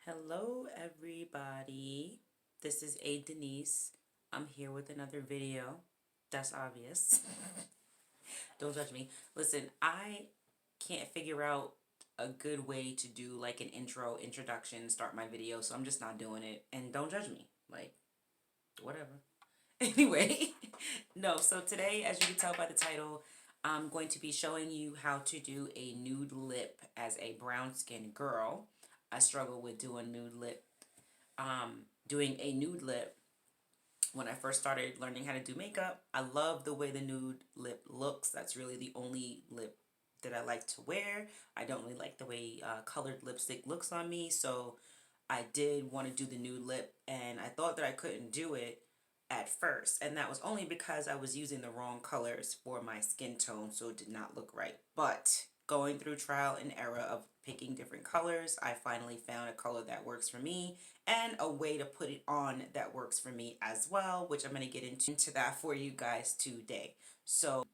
Hello everybody, this is A Denise. I'm here with another video. That's obvious. Don't judge me. Listen, I can't figure out a good way to do like an introduction, start my video, so I'm just not doing it. And don't judge me, like, whatever. Anyway, no, so today, as you can tell by the title, I'm going to be showing you how to do a nude lip as a brown skin girl. I struggle with doing doing a nude lip when I first started learning how to do makeup. I love the way the nude lip looks. That's really the only lip that I like to wear. I don't really like the way colored lipstick looks on me, so I did want to do the nude lip, and I thought that I couldn't do it at first, and that was only because I was using the wrong colors for my skin tone, so it did not look right. But going through trial and error of picking different colors, I finally found a color that works for me and a way to put it on that works for me as well, which I'm going to get into that for you guys today. So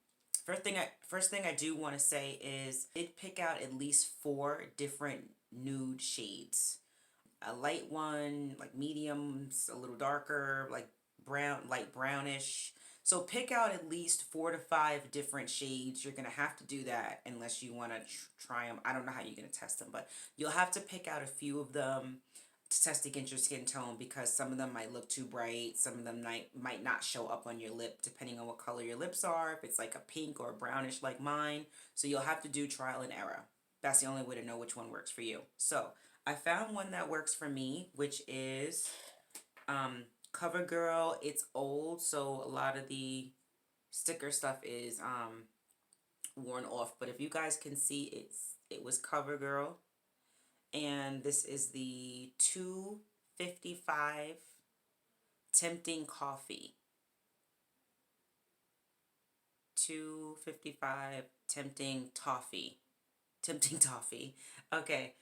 first thing I do want to say is I did pick out at least 4 different nude shades. A light one, like mediums, a little darker, like brown, light brownish. So pick out at least 4 to 5 different shades. You're going to have to do that unless you want to try them. I don't know how you're going to test them, but you'll have to pick out a few of them to test against your skin tone, because some of them might look too bright. Some of them might not show up on your lip depending on what color your lips are, if it's like a pink or a brownish like mine. So you'll have to do trial and error. That's the only way to know which one works for you. So I found one that works for me, which is Covergirl. It's old, so a lot of the sticker stuff is worn off. But if you guys can see, it was Covergirl, and this is the 255 Tempting Coffee. 255 Tempting Toffee. Tempting Toffee. Okay.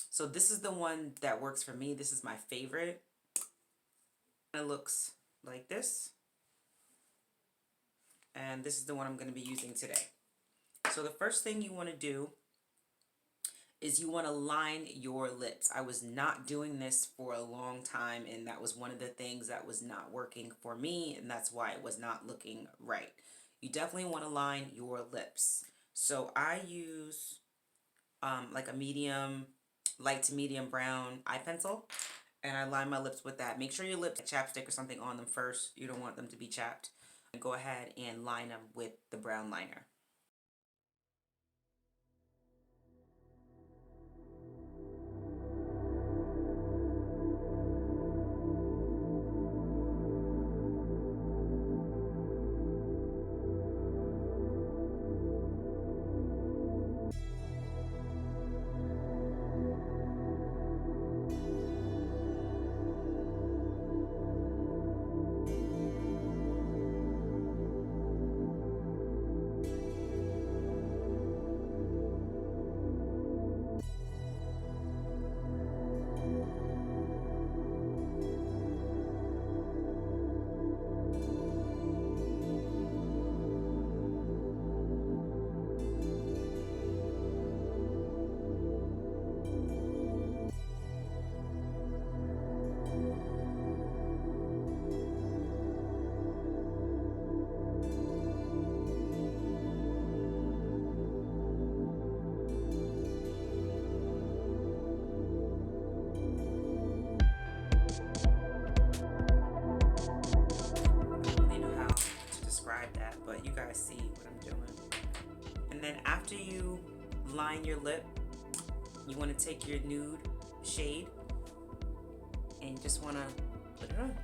So this is the one that works for me. This is my favorite. It looks like this. And this is the one I'm going to be using today. So the first thing you want to do is you want to line your lips. I was not doing this for a long time, and that was one of the things that was not working for me, and that's why it was not looking right. You definitely want to line your lips. So I use like a medium, light to medium brown eye pencil, and I line my lips with that. Make sure your lips have chapstick or something on them first. You don't want them to be chapped. And go ahead and line them with the brown liner. That, but you guys see what I'm doing. And then after you line your lip, you want to take your nude shade and you just want to put it on.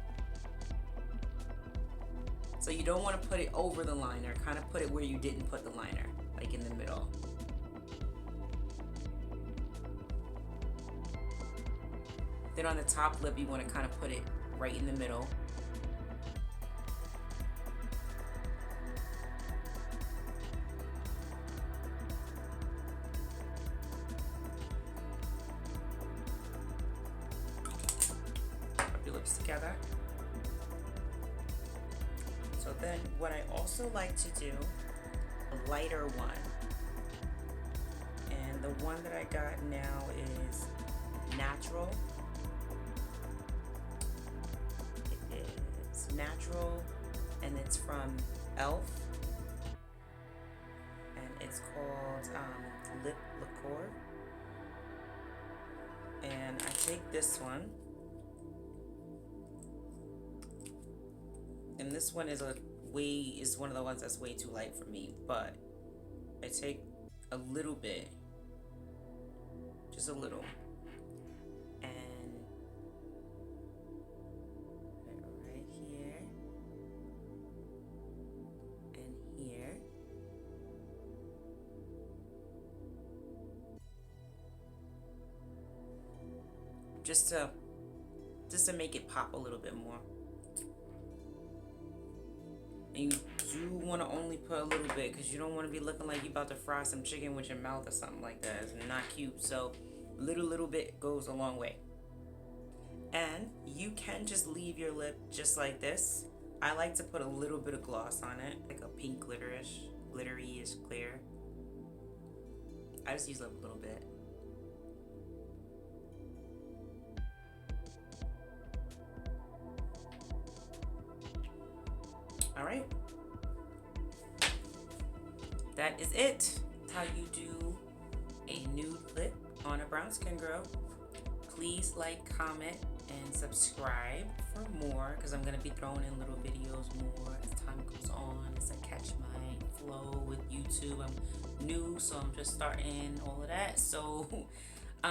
So you don't want to put it over the liner, kind of put it where you didn't put the liner, like in the middle. Then on the top lip, you want to kind of put it right in the middle. Together. So then what I also like to do, a lighter one, and the one that I got now is natural, and it's from E.l.f. and it's called lip lacquer. And I take this one, and this one is one of the ones that's way too light for me, but I take a little bit, just a little, and right here and here. Just to make it pop a little bit more. And you do want to only put a little bit, because you don't want to be looking like you about to fry some chicken with your mouth or something like that. It's not cute. So little bit goes a long way. And you can just leave your lip just like this. I like to put a little bit of gloss on it, like a pink glittery-ish clear. I just use a little bit. All right, that is it. How you do a nude lip on a brown skin girl. Please like, comment, and subscribe for more, because I'm gonna be throwing in little videos more as time goes on, as I catch my flow with YouTube. I'm new, so I'm just starting all of that. So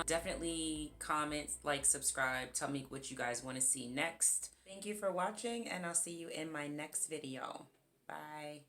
definitely comment, like, subscribe, tell me what you guys want to see next. Thank you for watching, and I'll see you in my next video. Bye.